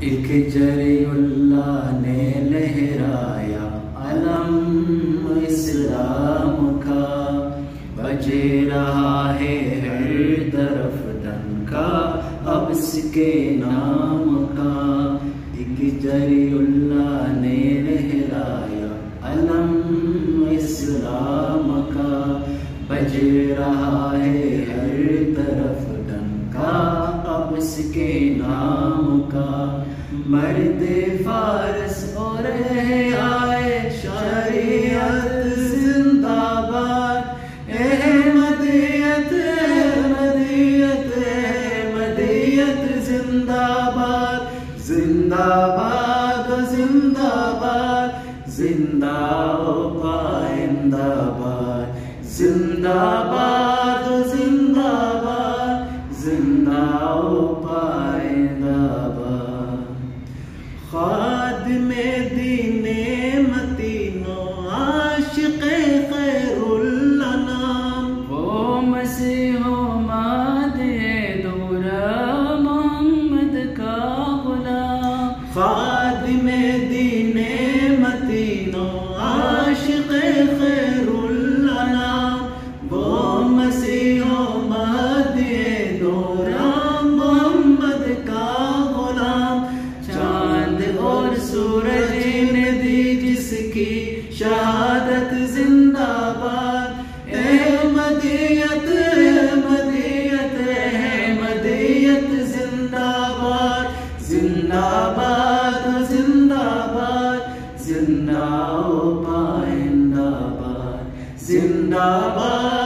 ایک جری اللہ نے لہرایا علم اسلام کا، بجے رہا ہے ہر طرف ڈنکا اب اس کے نام کا۔ ایک جری اللہ نے لہرایا علم اسلام کا، بجے رہا ہے ہر طرف ڈنکا اب اس کے نام کا۔ مرد فارس اور آئے شریعت زندہ باد، احمدیت احمدیت احمدیت زندہ باد، زندہ باد زندہ باد، زندہ و پائندہ باد، زندہ باد زندہ باد، زندہ و پائندہ باد۔ خادم دین متین و عاشق خیر الانام، وہ مسیح و ماد دور محمد کا غلام۔ خادم دین متین و عاشق خیر الانام، وہ مسیح و ماد دور محمد کا غلام۔ چاند اور سورج نے دی جس کی شہادت زندہ باد، احمدیت احمدیت احمدیت زندہ باد، زندہ باد زندہ باد، زندہ و پائندہ باد، زندہ باد